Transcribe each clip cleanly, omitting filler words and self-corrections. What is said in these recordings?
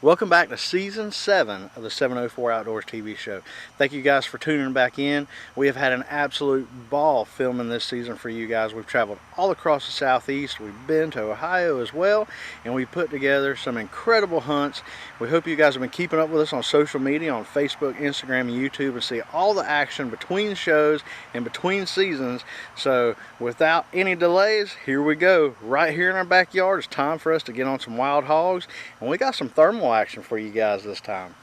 Welcome back to Season 7 of the 704 Outdoors TV show. Thank you guys for tuning back in. We have had an absolute ball filming this season for you guys. We've traveled all across the Southeast. We've been to Ohio as well, and we put together some incredible hunts. We hope you guys have been keeping up with us on social media, on Facebook, Instagram, and YouTube, and see all the action between shows and between seasons. So without any delays, here we go. Right here in our backyard, it's time for us to get on some wild hogs, and we got some thermal action for you guys this time.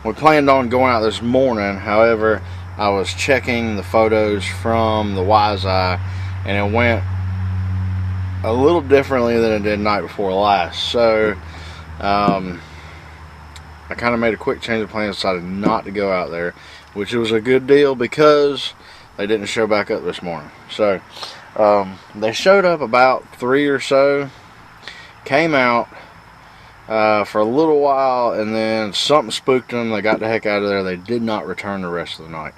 We planned on going out this morning, however, I was checking the photos from the Wise Eye and it went a little differently than it did night before last. So I kind of made a quick change of plans, decided not to go out there, which was a good deal because they didn't show back up this morning. So they showed up about 3 or so, came out for a little while, and then something spooked them. They got the heck out of there. They did not return the rest of the night.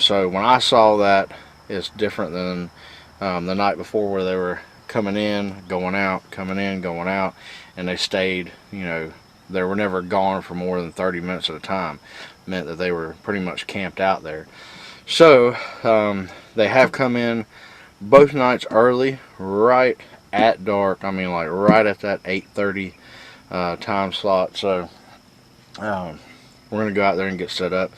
So when I saw that, it's different than the night before where they were coming in, going out, coming in, going out, and they stayed, you know, they were never gone for more than 30 minutes at a time. It meant that they were pretty much camped out there. So they have come in both nights early, right at dark. I mean, like right at that 8:30 time slot. So we're gonna go out there and get set up.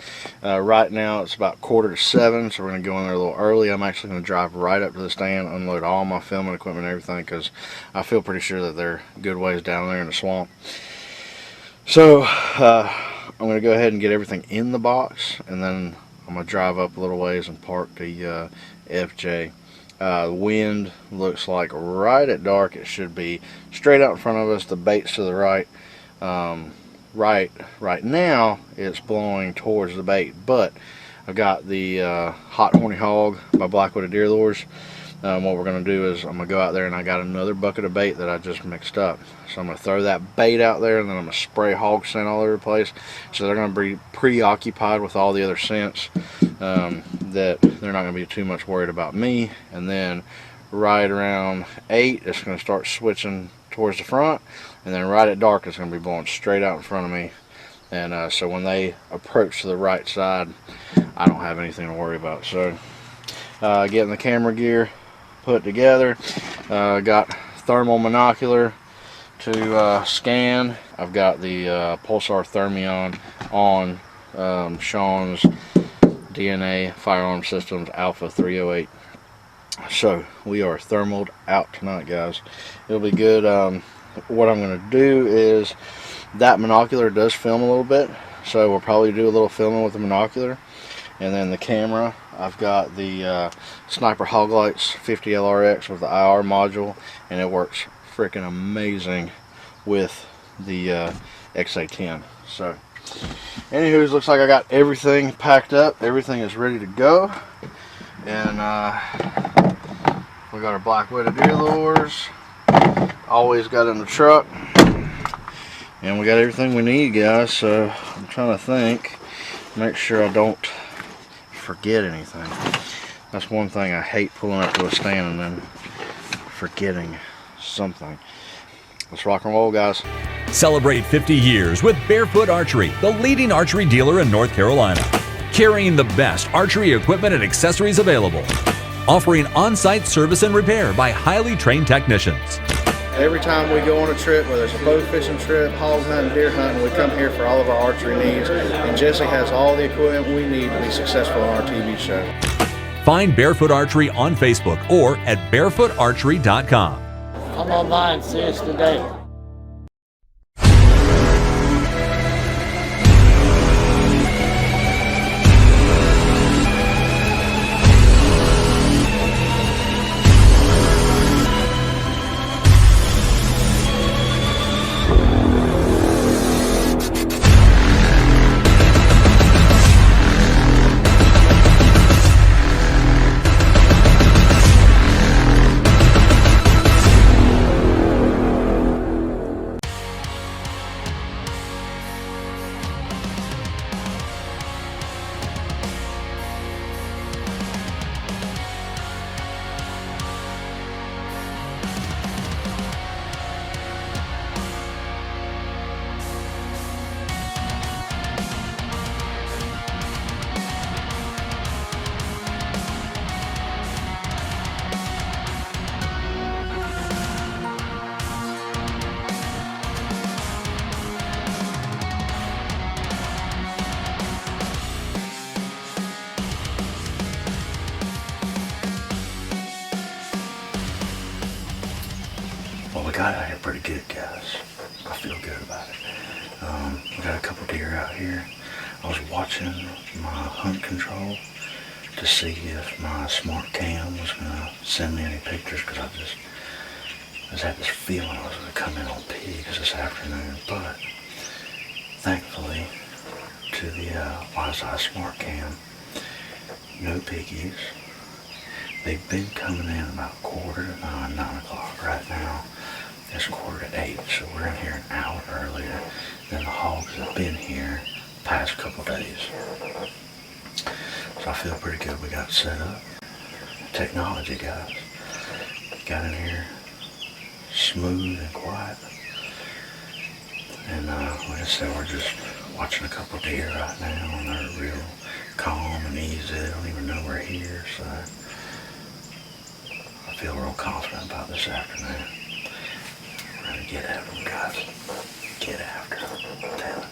Right now it's about 6:45, so we're gonna go in there a little early. I'm actually gonna drive right up to the stand, unload all my filming equipment and everything, because I feel pretty sure that they're good ways down there in the swamp. So I'm gonna go ahead and get everything in the box, and then I'm gonna drive up a little ways and park the FJ. The wind looks like right at dark it should be straight out in front of us. The bait's to the right. Right now it's blowing towards the bait, but I've got the Hot Horny Hog by Blackwooded Deer Lures. What we're going to do is I'm going to go out there, and I got another bucket of bait that I just mixed up. So I'm going to throw that bait out there, and then I'm going to spray hog scent all over the place. So they're going to be preoccupied with all the other scents, that they're not going to be too much worried about me. And then right around 8, it's going to start switching towards the front, and then right at dark it's going to be blowing straight out in front of me. And so when they approach to the right side, I don't have anything to worry about. So getting the camera gear put together, got thermal monocular to scan. I've got the Pulsar Thermion on Sean's DNA Firearm Systems Alpha 308. So we are thermaled out tonight, guys. It'll be good. What I'm going to do is, that monocular does film a little bit, so we'll probably do a little filming with the monocular. And then the camera, I've got the Sniper Hog Lights 50 LRX with the IR module, and it works freaking amazing with the XA10. So anywho, looks like I got everything packed up. Everything is ready to go. And we got our Blackwooded Deer Lures, always got in the truck, and we got everything we need, guys. So I'm trying to think, make sure I don't forget anything. That's one thing I hate, pulling up to a stand and then forgetting something. Let's rock and roll, guys. Celebrate 50 years with Barefoot Archery, the leading archery dealer in North Carolina. Carrying the best archery equipment and accessories available. Offering on-site service and repair by highly trained technicians. Every time we go on a trip, whether it's a bow fishing trip, hog hunting, deer hunting, we come here for all of our archery needs. And Jesse has all the equipment we need to be successful on our TV show. Find Barefoot Archery on Facebook or at barefootarchery.com. Come on by and see us today. guys. I feel good about it. We got a couple deer out here. I was watching my hunt control to see if my smart cam was going to send me any pictures, because I just had this feeling I was going to come in on pigs this afternoon. But thankfully, to the YSI smart cam, no piggies. They've been coming in about 8:45, 9 o'clock. Right now, it's 7:45, so we're in here an hour earlier than the hogs have been here the past couple days. So I feel pretty good. We got set up. Technology, guys. Got in here smooth and quiet. And like I said, we're just watching a couple deer right now, and they're real calm and easy. They don't even know we're here, so I feel real confident about this afternoon. We're gonna get after them, guys. Get after them. I'm telling you.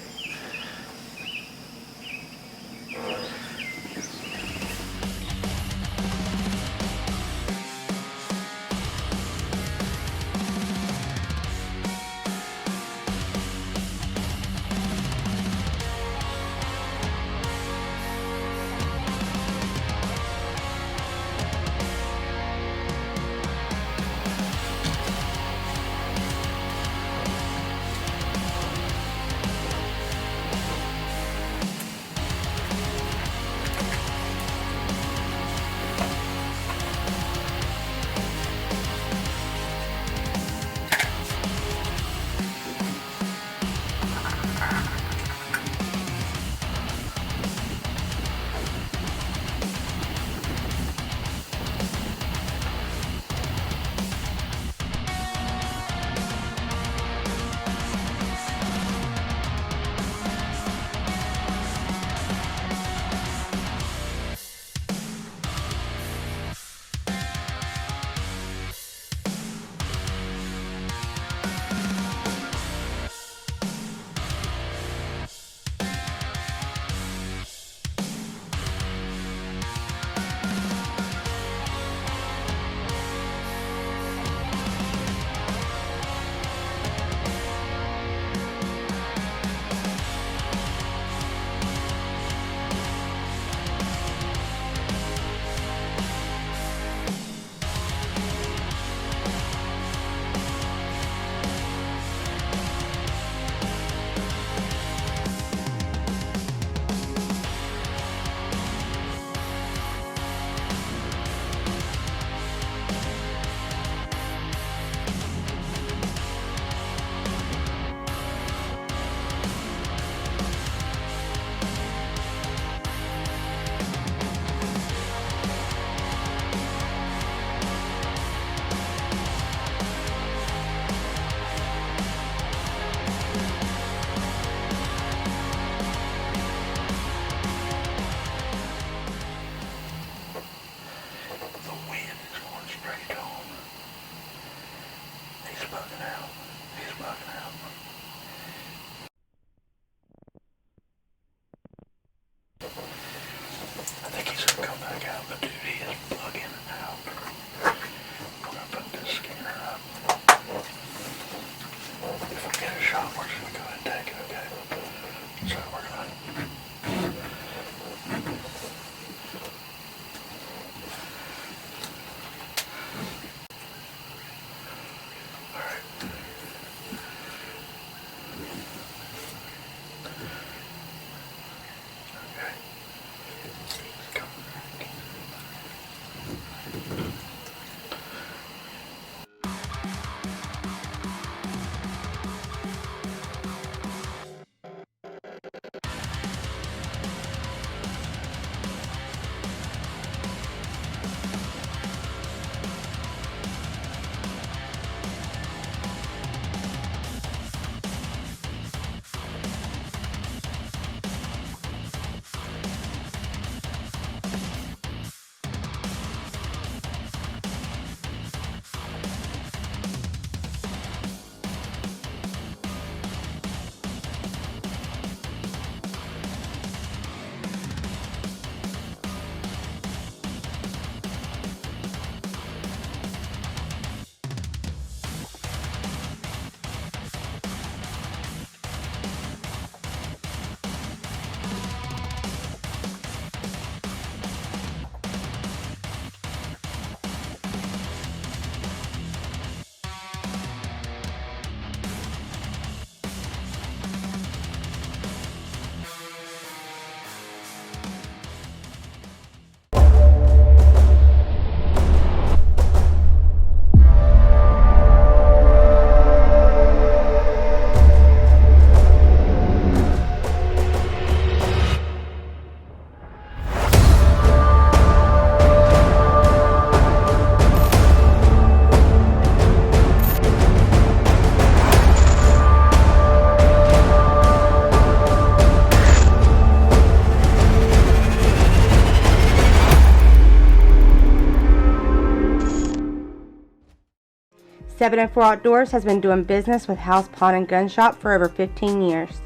704 Outdoors has been doing business with House Pawn and Gun Shop for over 15 years.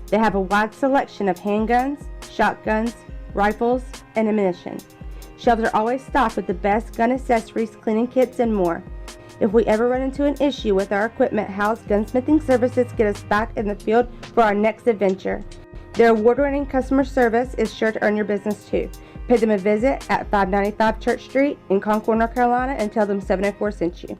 They have a wide selection of handguns, shotguns, rifles, and ammunition. Shelves are always stocked with the best gun accessories, cleaning kits, and more. If we ever run into an issue with our equipment, House Gunsmithing Services get us back in the field for our next adventure. Their award-winning customer service is sure to earn your business too. Pay them a visit at 595 Church Street in Concord, North Carolina, and tell them 704 sent you.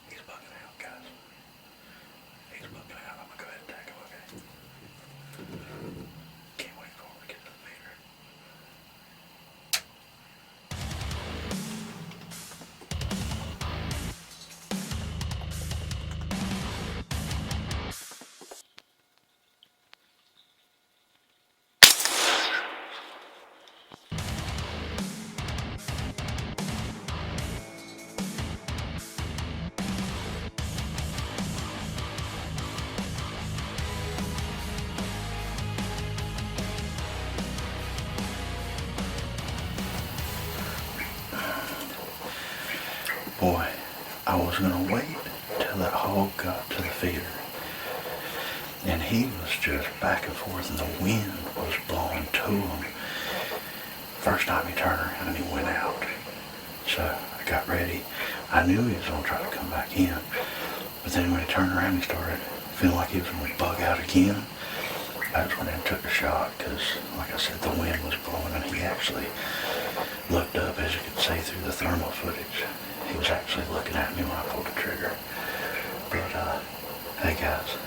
He's bugging out, guys. He's bugging out. I'm gonna go ahead and take him, okay? Can't wait for him to get to the meter. Boy, I was gonna wait till that hog got to the feeder. And he was just back and forth and the wind was blowing to him. First time he turned around and he went out. So I got ready. I knew he was gonna try to come back in. But then when he turned around, he started feeling like he was gonna bug out again. That's when I took the shot because, like I said, the wind was blowing and he actually looked up, as you could see through the thermal footage. He was actually looking at me when I pulled the trigger. But, hey guys,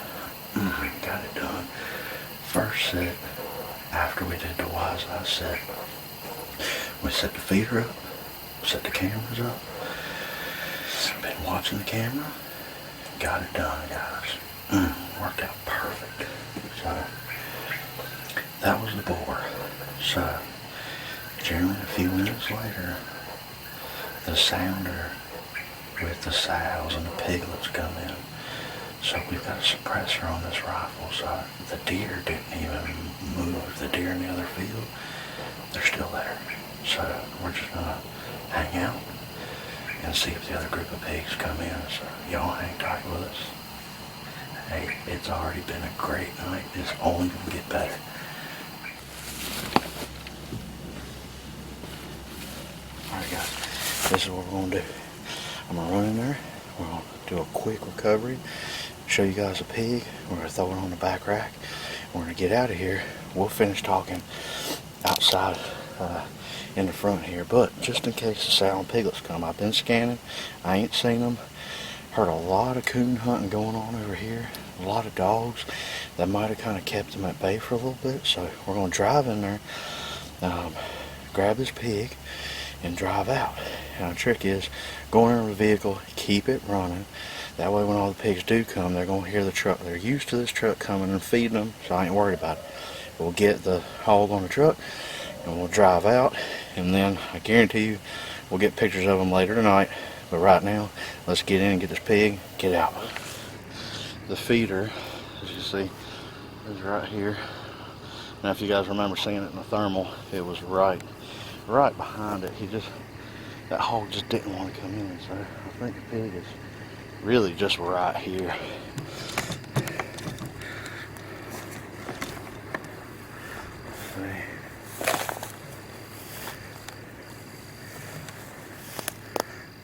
got it done. First set, after we did the wise eye set, we set the feeder up, set the cameras up. Been watching the camera, got it done, guys. Worked out perfect. So, that was the boar. So, generally a few minutes later, the sounder with the sows and the piglets come in. So we've got a suppressor on this rifle, so the deer didn't even move. The deer in the other field, they're still there. So we're just gonna hang out and see if the other group of pigs come in. So y'all hang tight with us. Hey, it's already been a great night. It's only gonna get better. Alright guys, this is what we're gonna do. I'm gonna run in there, we're gonna do a quick recovery, show you guys a pig, we're gonna throw it on the back rack, we're gonna get out of here. We'll finish talking outside in the front here, but just in case the sow and piglets come, I've been scanning, I ain't seen them. Heard a lot of coon hunting going on over here, a lot of dogs. That might have kind of kept them at bay for a little bit, so we're gonna drive in there, grab this pig and drive out. Now the trick is going in the vehicle, keep it running. That way when all the pigs do come, they're going to hear the truck. They're used to this truck coming and feeding them, so I ain't worried about it. We'll get the hog on the truck and we'll drive out, and then I guarantee you we'll get pictures of them later tonight. But right now, let's get in and get this pig, get out. The feeder, as you see, is right here. Now if you guys remember seeing it in the thermal, it was right behind it. That hog just didn't want to come in, so I think the pig is really just right here. Let's see.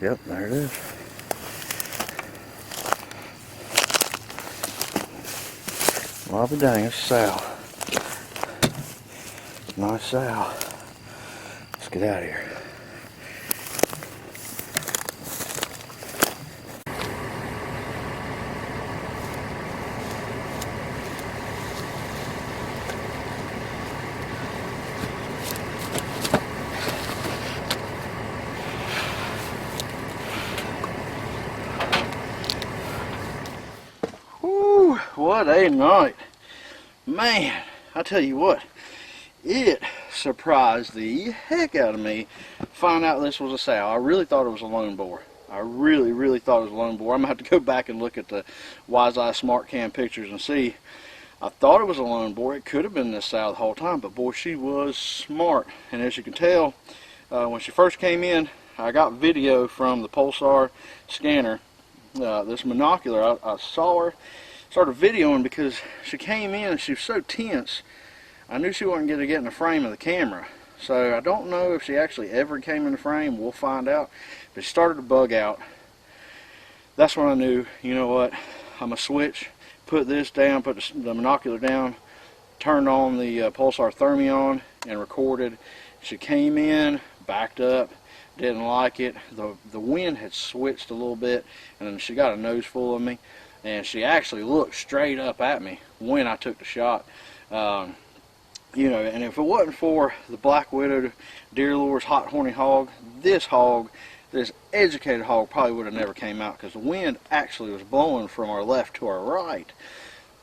Yep, there it is. Well, I'll be dang, it's a sow. Nice sow. Let's get out of here. What a night. Man, I tell you what, it surprised the heck out of me. Find out this was a sow. I really thought it was a lone boar. I really thought it was a lone boar. I'm gonna have to go back and look at the Wise Eye Smart Cam pictures and see. I thought it was a lone boar. It could have been this sow the whole time, but boy, she was smart. And as you can tell, when she first came in, I got video from the Pulsar scanner. This monocular, I saw her, started videoing because she came in and she was so tense. I knew she wasn't going to get in the frame of the camera. So I don't know if she actually ever came in the frame. We'll find out. But she started to bug out. That's when I knew, you know what, I'm going to switch, put this down, put the monocular down, turned on the Pulsar Thermion and recorded. She came in, backed up, didn't like it. The wind had switched a little bit, and then she got a nose full of me, and she actually looked straight up at me when I took the shot. You know, and if it wasn't for the Black Widow Deer Lures Hot Horny Hog, this educated hog probably would have never came out, because the wind actually was blowing from our left to our right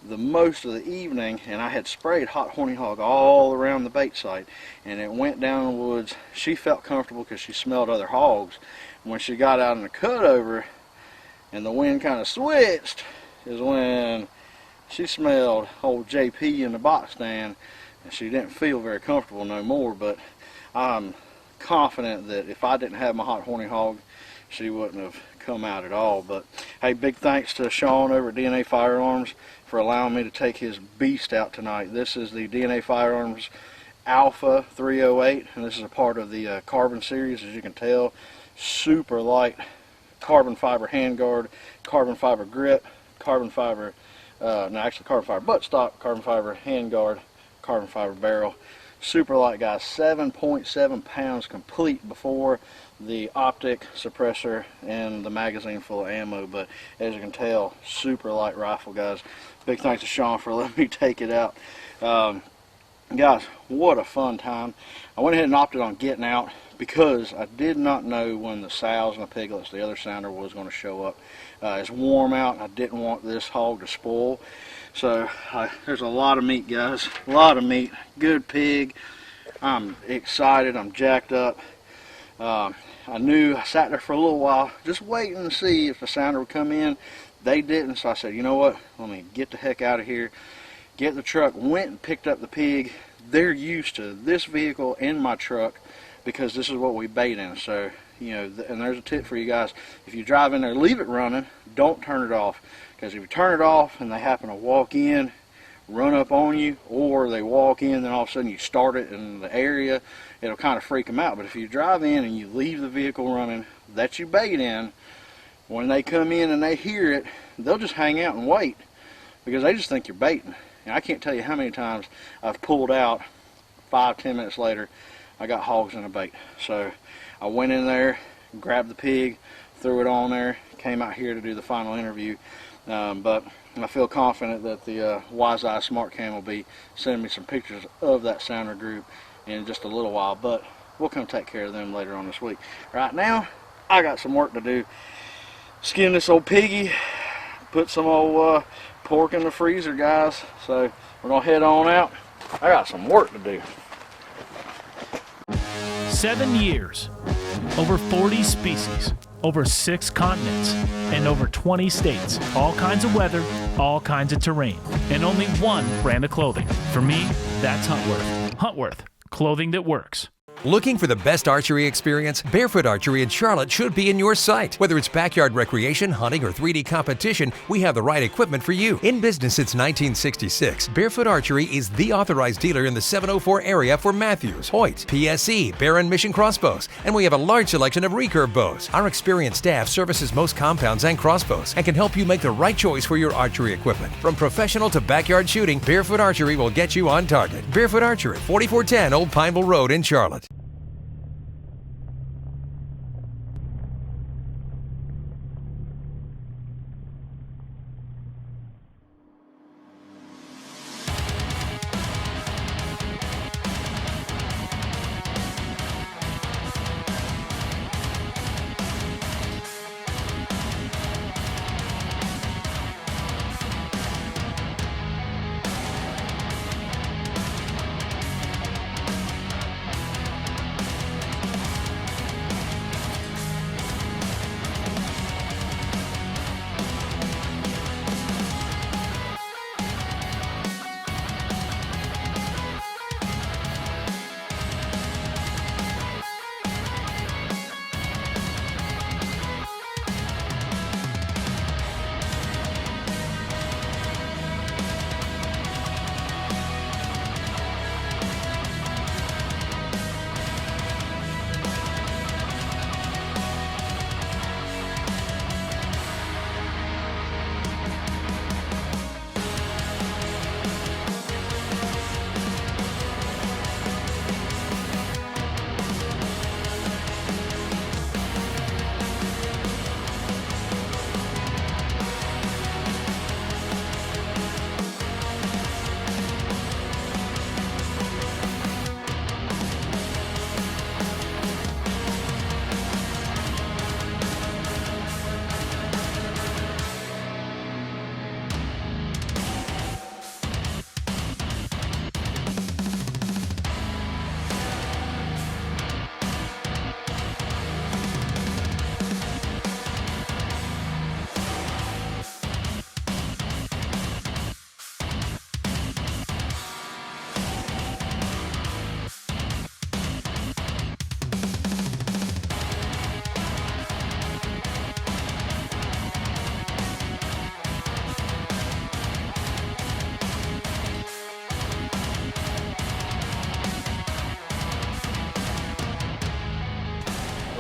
the most of the evening, and I had sprayed Hot Horny Hog all around the bait site, and it went down the woods. She felt comfortable because she smelled other hogs. When she got out in the cutover and the wind kind of switched is when she smelled old JP in the box stand, and she didn't feel very comfortable no more. But I'm confident that if I didn't have my Hot Horny Hog, she wouldn't have come out at all. But hey, big thanks to Sean over at DNA Firearms for allowing me to take his beast out tonight. This is the DNA Firearms Alpha 308, and this is a part of the carbon series. As you can tell, super light carbon fiber handguard, carbon fiber grip, carbon fiber carbon fiber buttstock, carbon fiber handguard, carbon fiber barrel. Super light, guys. 7.7 pounds complete before the optic suppressor and the magazine full of ammo. But as you can tell, super light rifle, guys. Big thanks to Sean for letting me take it out. Guys, what a fun time. I went ahead and opted on getting out because I did not know when the sows and the piglets, the other sounder, was going to show up. It's warm out, and I didn't want this hog to spoil. So there's a lot of meat, guys. A lot of meat. Good pig. I'm excited. I'm jacked up. I sat there for a little while just waiting to see if the sounder would come in. They didn't, so I said, you know what, let me get the heck out of here. Get the truck, went and picked up the pig. They're used to this vehicle in my truck because this is what we bait in. So, you know, and there's a tip for you guys. If you drive in there, leave it running. Don't turn it off. Because if you turn it off and they happen to walk in, run up on you, or they walk in, then all of a sudden you start it in the area, it'll kind of freak them out. But if you drive in and you leave the vehicle running that you bait in, when they come in and they hear it, they'll just hang out and wait because they just think you're baiting. And I can't tell you how many times I've pulled out 5-10 minutes later, I got hogs in a bait. So I went in there, grabbed the pig, threw it on there, came out here to do the final interview. But I feel confident that the Wise Eye Smart Cam will be sending me some pictures of that sounder group in just a little while, but we'll come take care of them later on this week. Right now, I got some work to do. Skin this old piggy, put some old pork in the freezer, guys. So we're gonna head on out. I got some work to do. 7 years, over 40 species, over 6 continents, and over 20 states. All kinds of weather, all kinds of terrain, and only one brand of clothing. For me, that's Huntworth. Huntworth, clothing that works. Looking for the best archery experience? Barefoot Archery in Charlotte should be in your sight. Whether it's backyard recreation, hunting, or 3D competition, we have the right equipment for you. In business since 1966, Barefoot Archery is the authorized dealer in the 704 area for Matthews, Hoyt, PSE, Barron Mission crossbows, and we have a large selection of recurve bows. Our experienced staff services most compounds and crossbows and can help you make the right choice for your archery equipment. From professional to backyard shooting, Barefoot Archery will get you on target. Barefoot Archery, 4410 Old Pineville Road in Charlotte.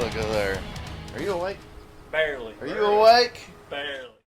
Look at there. Are you awake? Barely. Are you awake? Barely.